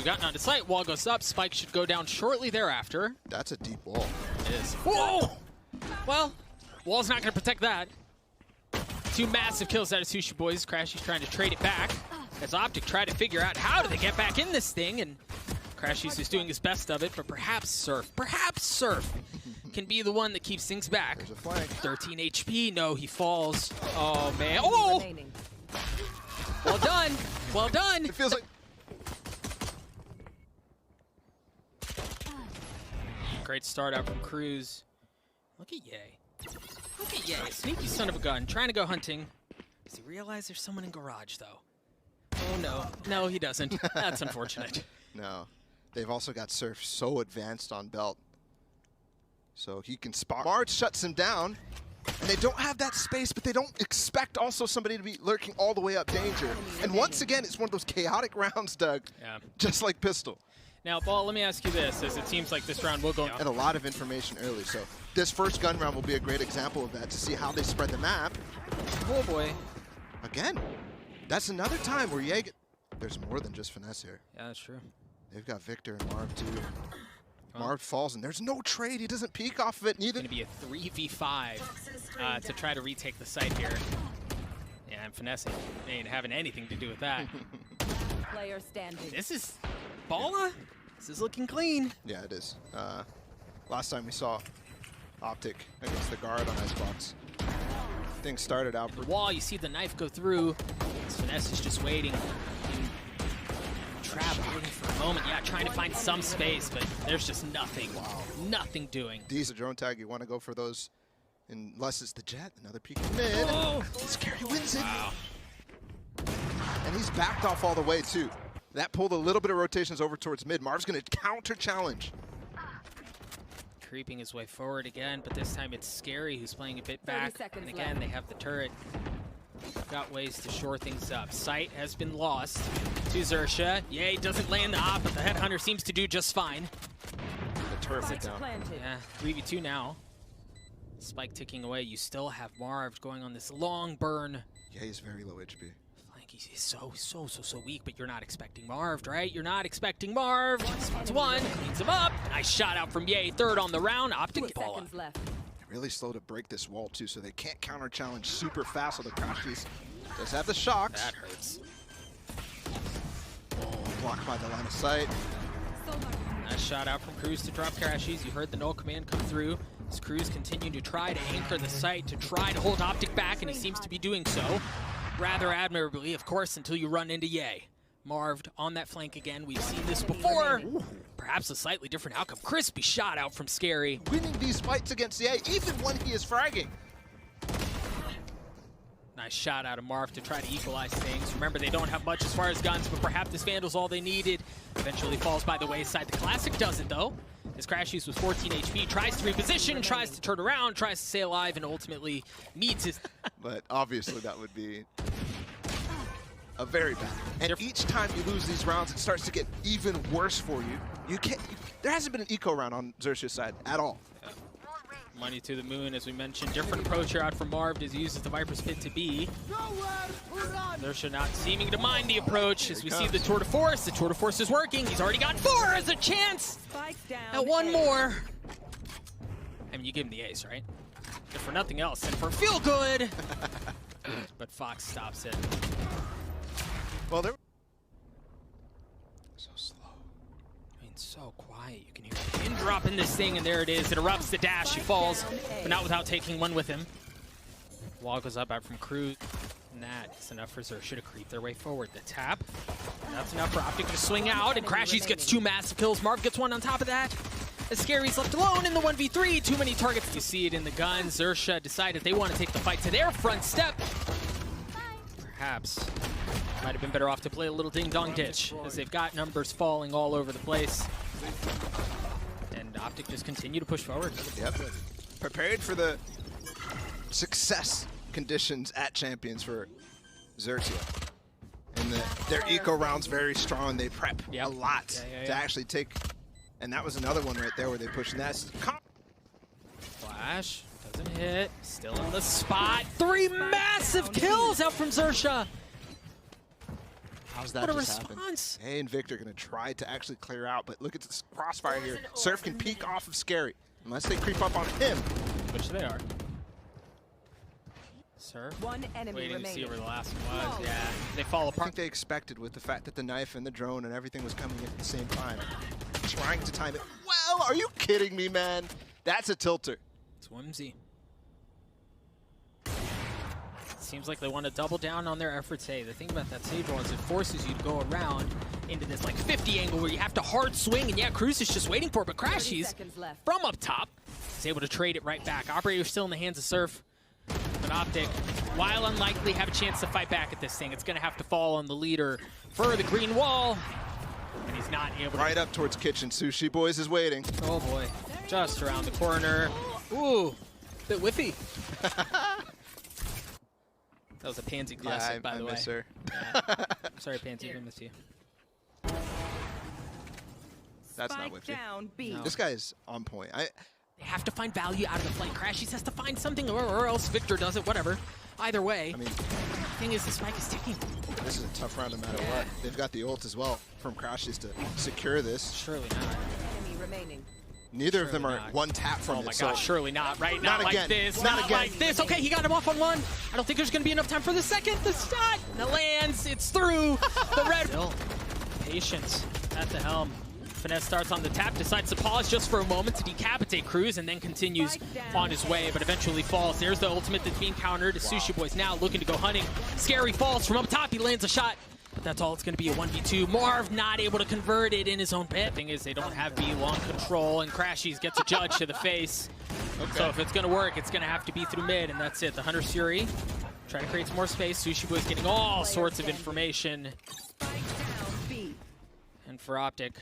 We've gotten onto sight. Wall goes up. Spike should go down shortly thereafter. That's a deep wall. It is. Whoa! Well, Wall's not going to protect that. 2 massive kills out of Sushiboys. crashies trying to trade it back. As Optic try to figure out how do they get back in this thing, and crashies is doing his best of it, but perhaps Surf can be the one that keeps things back. There's a flank. 13 HP. No, he falls. Oh, man. Oh! Well done. Well done. It feels like... Great start out from Crws. Look at Ye. Look at Ye. Sneaky son of a gun. Trying to go hunting. Does he realize there's someone in garage, though? Oh, no. No, he doesn't. That's unfortunate. No. They've also got Surf so advanced on belt. So he can spot. Marved shuts him down. And they don't have that space, but they don't expect also somebody to be lurking all the way up danger. And once again, it's one of those chaotic rounds, Doug. Yeah. Just like Pistol. Now, Ball, let me ask you this, as it seems like this round will go... And a lot of information early, so this first gun round will be a great example of that, to see how they spread the map. Oh, boy. Again, that's another time where Ye... There's more than just finesse here. Yeah, that's true. They've got Victor and Marv, too. Marved falls, and there's no trade. He doesn't peek off of it, neither. It's going to be a 3v5 to try to retake the site here. Yeah, and finessing ain't having anything to do with that. Player standing. This is... Balla? This is looking clean. Yeah, it is. Last time we saw Optic against the guard on Icebox, things started out... The wall, you see the knife go through. This finesse is just waiting. Trap waiting for a moment. Yeah, trying to find some space, but there's just nothing. Wow. Nothing doing. These are drone tag. You want to go for those unless it's the Jet. Another peek in mid. Oh! sScary wins it. Wow. And he's backed off all the way, too. That pulled a little bit of rotations over towards mid. Marv's going to counter-challenge. Creeping his way forward again, but this time it's sScary who's playing a bit back. And again, left. they have the turret. Got ways to shore things up. Sight has been lost to XERXIA. Yay, doesn't land the op, but the Headhunter seems to do just fine. The turret went down. Yeah, 3v2 now. Spike ticking away. You still have Marved going on this long burn. Yeah, he's very low HP. He's so weak, but you're not expecting Marved, right? You're not expecting Marved. Spots one, cleans him up. Nice shot out from Ye, third on the round. Optic Balla. Really slow to break this wall, too, so they can't counter-challenge super fast with the crashies. Does have the shocks. That hurts. Oh, blocked by the line of sight. Nice shot out from Crws to drop crashies. You heard the null command come through. As Crws continue to try to anchor the site, to try to hold Optic back, and he seems to be doing so. Rather admirably, of course, until you run into Ye. Marved on that flank again. We've seen this before. Perhaps a slightly different outcome. Crispy shot out from sScary. Winning these fights against Ye, even when he is fragging. Nice shot out of Marv to try to equalize things. Remember, they don't have much as far as guns, but perhaps this Vandal's all they needed. Eventually falls by the wayside. The Classic doesn't, though. As crashies with 14 HP, tries to reposition, tries to turn around, tries to stay alive, and ultimately meets his... But obviously that would be a very bad. And each time you lose these rounds, it starts to get even worse for you. You can't... There hasn't been an eco round on XERXIA's side at all. Money to the moon, as we mentioned. Different approach here out from Marved as he uses the Viper's Pit to be. XERXIA not seeming to mind the approach as we see the Tour de Force. The Tour de Force is working. He's already got 4 as a chance. Now one more. I mean, you give him the ace, right? If for nothing else, and for feel good. But foxz stops it. Well, they're so slow. I mean, so quiet. You can hear a pin drop in this thing, and there it is. It erupts the dash. He falls, but not without taking one with him. Wall goes up out from Crws. And that's enough for XERXIA to creep their way forward. The tap. That's enough for Optic to swing out, and crashies gets 2 massive kills. Marv gets 1 on top of that. As sScary's left alone in the 1v3. Too many targets. You see it in the gun. XERXIA decided they want to take the fight to their front step. Perhaps might have been better off to play a little ding-dong ditch, as they've got numbers falling all over the place. And Optic just continue to push forward. Yep. Prepared for the success conditions at Champions for XERXIA. And their eco round's very strong. They prep a lot to actually take... And that was another one right there where they pushed Nest. Flash doesn't hit. Still in the spot. 3 massive kills out from XERXIA. How's that What a just response. Hey, and Victor going to try to actually clear out, but look at this crossfire here. Surf can peek off of sScary, unless they creep up on him. Which they are. Surf. One enemy Waiting to see remaining. where the last one was. Yeah, they fall I think apart. they expected with the fact that the knife and the drone and everything was coming in at the same time. Trying to time it. Well, are you kidding me, man? That's a tilter. It's whimsy. Seems like they want to double down on their efforts. Hey, the thing about that Sage wall is it forces you to go around into this like 50 angle where you have to hard swing, and yeah, Crws is just waiting for it, but crashies from up top is able to trade it right back. Operator's still in the hands of Surf, but Optic, while unlikely, have a chance to fight back at this thing. It's going to have to fall on the leader for the green wall, and he's not able to. Right up towards kitchen. Sushiboys is waiting. Oh boy, just around the corner. Ooh, bit whiffy. That was a Pansy classic, by the way. I miss her. Yeah. Sorry, Pansy, we missed you. That's not whiffy. Down, B. No. This guy is on point. They have to find value out of the flight. crashies has to find something, or else Victor does it, whatever. Either way, I mean, the thing is, the spike is ticking. this is a tough round no matter what. They've got the ult as well from crashies to secure this. Surely not. Enemy remaining. Neither of them Surely are not. one tap from Oh it. my so gosh, surely not, right? Not Not again. like this, Not not again. like this. Okay, he got him off on one. I don't think there's gonna be enough time for the second. The shot, the lands, it's through. The red. Still, patience at the helm. Finesse starts on the tap, decides to pause just for a moment to decapitate Crws, and then continues on his way, but eventually falls. There's the ultimate that's being countered. Sushiboys now looking to go hunting. sScary falls from up top, he lands a shot. But that's all it's going to be, a 1v2. Marved not able to convert it in his own pit. Thing is, they don't have B long control, and crashies gets a judge to the face. Okay. So if it's going to work, it's going to have to be through mid, and that's it. The Hunter's Fury, try to create some more space. Sushiboys getting all sorts of information. And for Optic,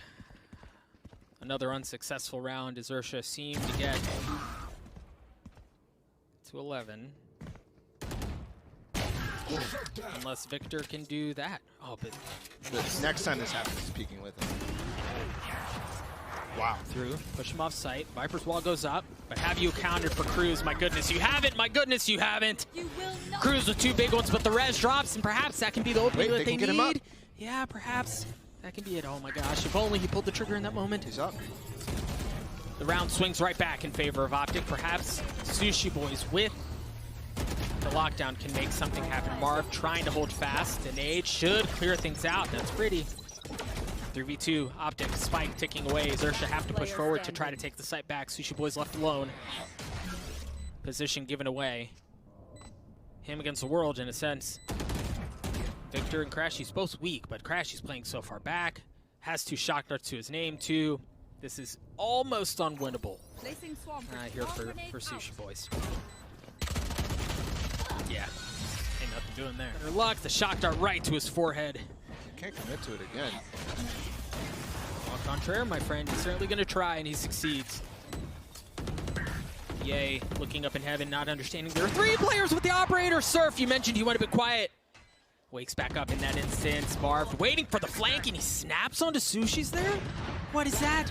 another unsuccessful round as XERXIA seemed to get to 11. Unless Victor can do that. Oh, but next time this happens, he's peeking with him. Wow. Through, push him off site. Viper's wall goes up, but have you accounted for Crws? My goodness, you haven't. My goodness, you haven't. Crws with two big ones, but the res drops, and perhaps that can be the opening that they get him up. need. Yeah, perhaps that can be it. Oh my gosh, if only he pulled the trigger in that moment. He's up. The round swings right back in favor of Optic. Perhaps Sushiboys with the lockdown can make something happen. Marv trying to hold fast. The nade should clear things out. That's pretty. 3v2, Optic, spike ticking away. XERXIA have to push forward to try to take the site back. Sushiboys left alone. Position given away. Him against the world, in a sense. Victor and crashies both weak, but crashies playing so far back. Has two shock darts to his name, too. This is almost unwinnable here for Sushiboys. Yeah, ain't nothing doing there. Their luck, the shock dart right to his forehead. Can't commit to it again. Au contraire, my friend, he's certainly going to try, and he succeeds. Yay, looking up in heaven, not understanding there are three players with the operator. Surf, you mentioned he went a bit quiet. Wakes back up in that instance. Marved waiting for the flank, and he snaps onto Sushi's there? What is that?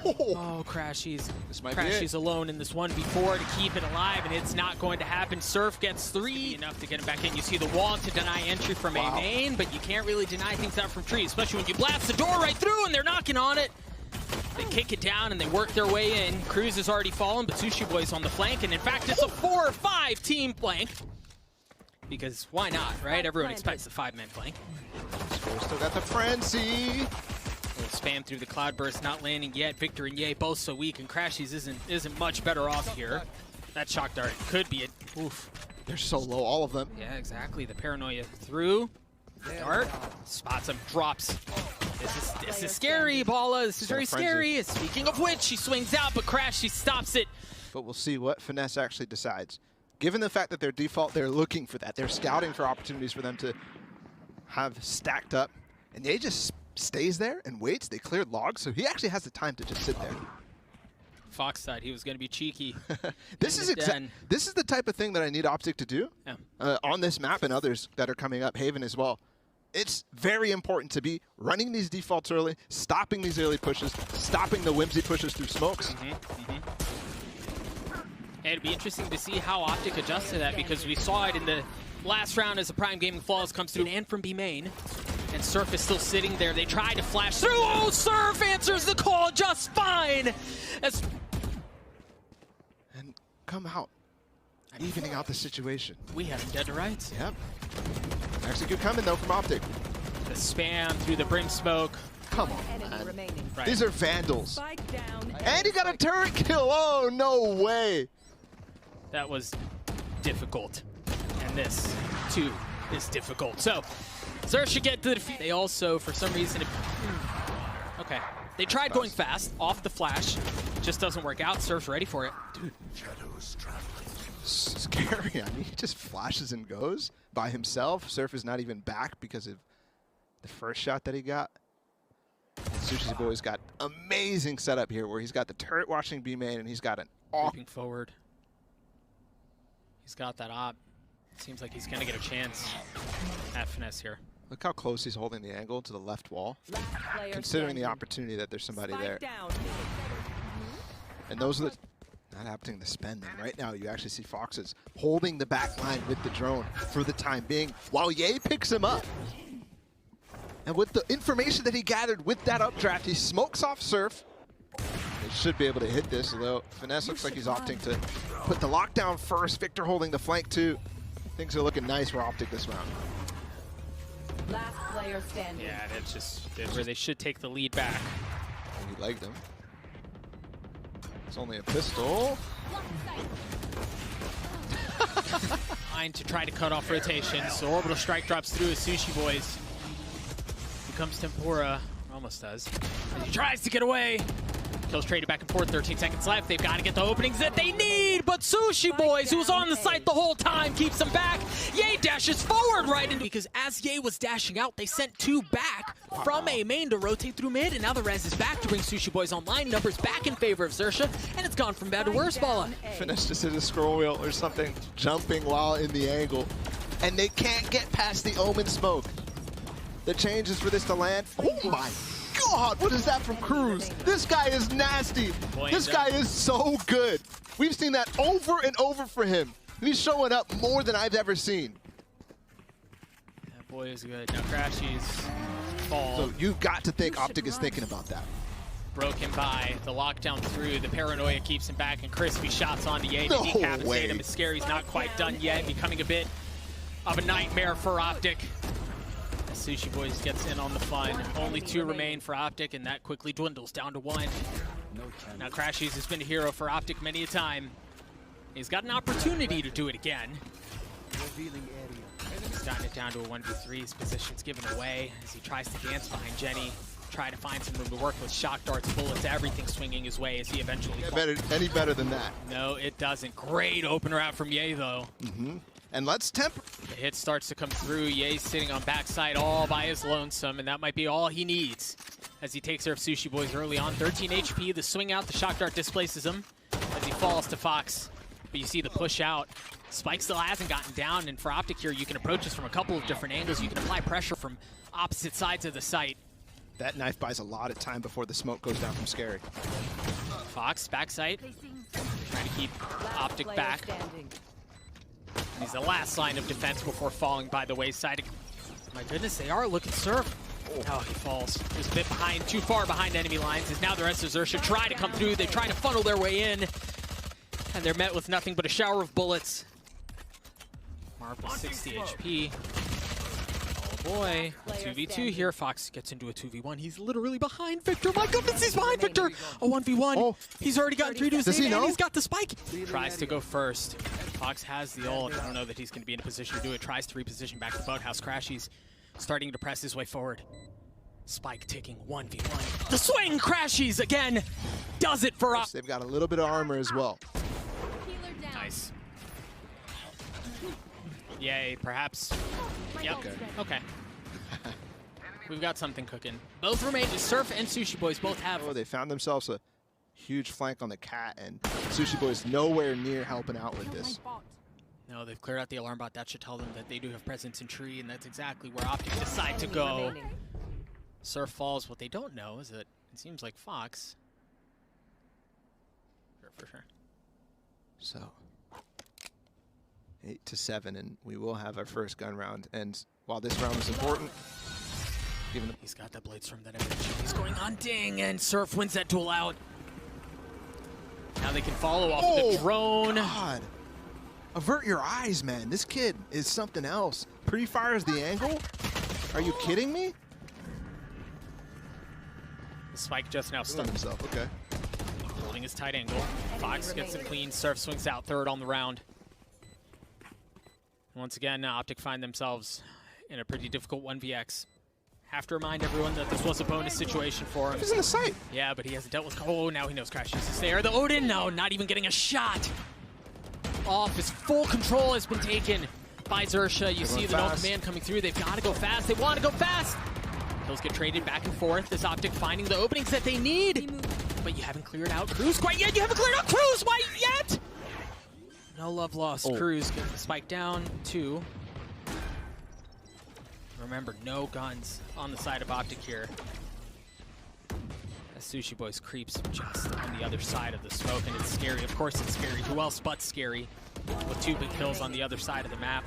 Oh, crashies. This might be crashies alone in this 1v4 to keep it alive, and it's not going to happen. Surf gets three, enough to get him back in. You see the wall to deny entry from a main, but you can't really deny things out from trees, especially when you blast the door right through and they're knocking on it. They kick it down and they work their way in. Crws has already fallen, but Sushiboys on the flank, and in fact, it's a 4 or 5 team flank. Because why not, right? Everyone expects the 5-man flank. Still got the frenzy. Little spam through the cloudburst, not landing yet. Victor and Ye both so weak, and crashies isn't much better off here. That shock dart could be it. Oof. They're so low, all of them. Yeah, exactly. The paranoia through. Dart spots him, drops. This is scary, Bala. This is very scary. Speaking of which, he swings out, but crashies stops it. But we'll see what Finesse actually decides. Given the fact that their default, they're looking for that. They're scouting for opportunities for them to have stacked up. And they just stays there and waits. They cleared logs, so he actually has the time to just sit there. foxz thought he was going to be cheeky. This is the type of thing that I need Optic to do on this map and others that are coming up, Haven as well. It's very important to be running these defaults early, stopping these early pushes, stopping the whimsy pushes through smokes. And it'd be interesting to see how Optic adjusts to that, because we saw it in the last round as the Prime Gaming Falls comes through and from B main. And Surf is still sitting there. They try to flash through. Oh, Surf answers the call just fine. And come out, evening out the situation. We have him dead to rights. Yep. Execute coming though from Optic. The spam through the brim smoke. Come on, man. Right. These are vandals. And he got a turret kill. Oh, no way. That was difficult. And this, too, is difficult. So, XERXIA get to the defeat. They also, for some reason, okay. They tried going fast, off the flash. Just doesn't work out. Surf's ready for it. Dude, scary. I mean, he just flashes and goes by himself. Surf is not even back because of the first shot that he got. And Sushiboys got amazing setup here where he's got the turret watching B main and he's got an Creeping forward. He's got that op. Seems like he's going to get a chance at finesse here. Look how close he's holding the angle to the left wall, considering the opportunity that there's somebody there. And those are the not happening to spend them. Right now, you actually see foxz holding the back line with the drone for the time being while Ye picks him up. And with the information that he gathered with that updraft, he smokes off Surf. They should be able to hit this, although Finesse looks like he's opting to put the lockdown first. Victor holding the flank too. Things are looking nice for Optic this round. Last player standing. Yeah, that's where they should take the lead back. And he legged him. It's only a pistol. Trying to try to cut off rotation, so orbital strike drops through as Sushiboys. Becomes Tempura, almost does. As he tries to get away. Kills traded back and forth, 13 seconds left. They've got to get the openings that they need, but Sushiboys, who was on the site the whole time, keeps them back. Ye dashes forward right into, because as Ye was dashing out, they sent two back from A main to rotate through mid, and now the res is back to bring Sushiboys online. Numbers back in favor of XERXIA, and it's gone from bad to worse, Bala. Finesse just hit a scroll wheel or something, jumping while in the angle, and they can't get past the Omen smoke. The change is for this to land. Oh my God, what is that from Crws? This guy is nasty. This guy is so good. We've seen that over and over for him. He's showing up more than I've ever seen. That boy is good. Now crashies fall. So you've got to think Optic is thinking about that. Broken by the lockdown through. The paranoia keeps him back, and crispy shots onto Ye to decapitate him. sScary's not quite done yet, becoming a bit of a nightmare for Optic. Sushiboys gets in on the fun. Only two remain for Optic, and that quickly dwindles down to one. Now crashies has been a hero for Optic many a time. He's got an opportunity to do it again. He's gotten it down to a 1v3. His position's given away as he tries to dance behind Jenny. Try to find some room to work with shock darts, bullets, everything swinging his way as he eventually falls. Any better than that? No, it doesn't. Great opener out from Ye, though. And let's temper. The hit starts to come through. Ye's sitting on backside all by his lonesome, and that might be all he needs as he takes care of Sushiboys early on. 13 HP, the swing out, the shock dart displaces him as he falls to foxz. But you see the push out. Spike still hasn't gotten down, and for Optic here, you can approach this from a couple of different angles. You can apply pressure from opposite sides of the site. That knife buys a lot of time before the smoke goes down from sScary. foxz, backside, trying to keep Optic back. He's the last line of defense before falling by the wayside. My goodness, they are looking Surf. Oh, he falls. Just a bit behind, too far behind enemy lines. As now the rest of XERXIA try to come through. They try to funnel their way in. And they're met with nothing but a shower of bullets. Marved with 60 HP. Oh boy, a 2v2 here. foxz gets into a 2v1. He's literally behind Victor. My goodness, he's behind Victor. A 1v1. Oh. He's already gotten 3 to his name, and he's got the spike. Tries to go first. foxz has the ult. I don't know that he's going to be in a position to do it. Tries to reposition back to boathouse. crashies starting to press his way forward. Spike taking 1v1. The swing, crashies again. Does it for us. They've got a little bit of armor as well. Nice. Yay, perhaps. Yep. Okay. We've got something cooking. Both remain. Surf and Sushiboys both have. Oh, they found themselves a huge flank on the cat, and Sushiboys nowhere near helping out with this. No, they've cleared out the alarm bot. That should tell them that they do have presence in tree, and that's exactly where Optic decide to go. Surf falls. What they don't know is that it seems like foxz. For sure. So 8-7, and we will have our first gun round. And while this round is important, He's got that blades from that image. He's going hunting, and Surf wins that duel out. Now they can follow off the drone. God. Avert your eyes, man. This kid is something else. Pre-fires the angle? Are you kidding me? The spike just now stunned himself. Okay. Holding his tight angle. foxz gets it clean. Surf swings out third on the round. Once again, Optic find themselves in a pretty difficult 1vx. Have to remind everyone that this was a bonus situation for him. He's in the site. Yeah, but he hasn't dealt with. Oh, now he knows crashies is there. The Odin, no, not even getting a shot. Off. His full control has been taken by XERXIA. You see the no command coming through. They've got to go fast. They want to go fast. Kills get traded back and forth. This Optic finding the openings that they need. But you haven't cleared out Crws quite yet. You haven't cleared out Crws quite yet. No love lost. Crws gets the spike down. 2. Remember, no guns on the side of Optic here. As Sushiboys creeps just on the other side of the smoke, and it's sScary. Of course it's sScary. Who else but sScary? With 2 big kills on the other side of the map.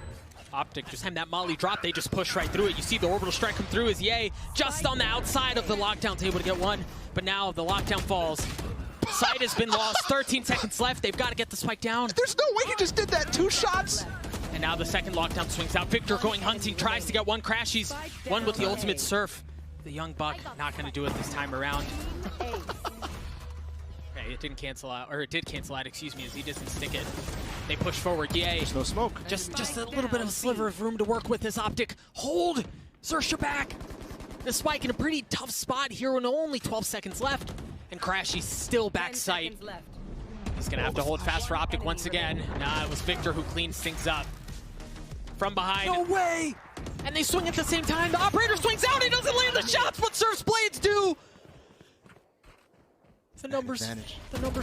Optic just had that molly drop. They just push right through it. You see the orbital strike come through as Ye just on the outside of the lockdown's able to get one. But now the lockdown falls. Sight has been lost. 13 seconds left. They've got to get the spike down. There's no way he just did that. 2 shots. And now the second lockdown swings out. Victor going hunting, tries to get one. crashies. One with the ultimate Surf. The young buck not going to do it this time around. Okay, it didn't cancel out, or it did cancel out, excuse me, as he doesn't stick it. They push forward. Yay. There's no smoke. Just a little bit of a sliver of room to work with this Optic. Hold XERXIA back. The spike in a pretty tough spot here with only 12 seconds left. And crashies still back sight. He's going to have to hold fast for Optic once again. Nah, it was Victor who cleans things up. From behind. No way! And they swing at the same time. The operator swings out. He doesn't land the shots. What Surf's blades do? The numbers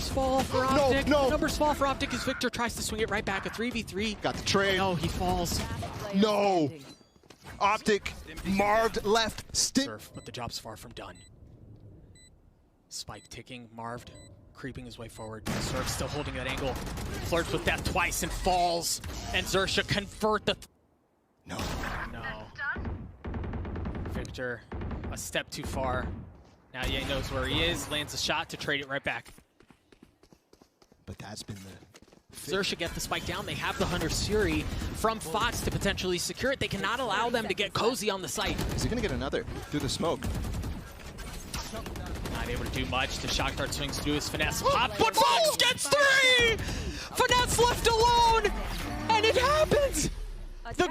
fall for Optic. No. The numbers fall for Optic as Victor tries to swing it right back. A 3v3. Got the trade. No, he falls. No. Optic, Marved left. Surf, but the job's far from done. Spike ticking. Marved creeping his way forward. Surf still holding that angle. Flirts with death twice and falls. And XERXIA convert the... No. Victor, a step too far. Now Ye knows where he is. Lands a shot to trade it right back. But that's been the... XERXIA get the spike down. They have the Hunter Suri from foxz to potentially secure it. They cannot allow them to get cozy on the site. Is he going to get another through the smoke? Not able to do much. The shock dart swings through his finesse pop, but foxz gets 3! Finesse left alone, and it happens! The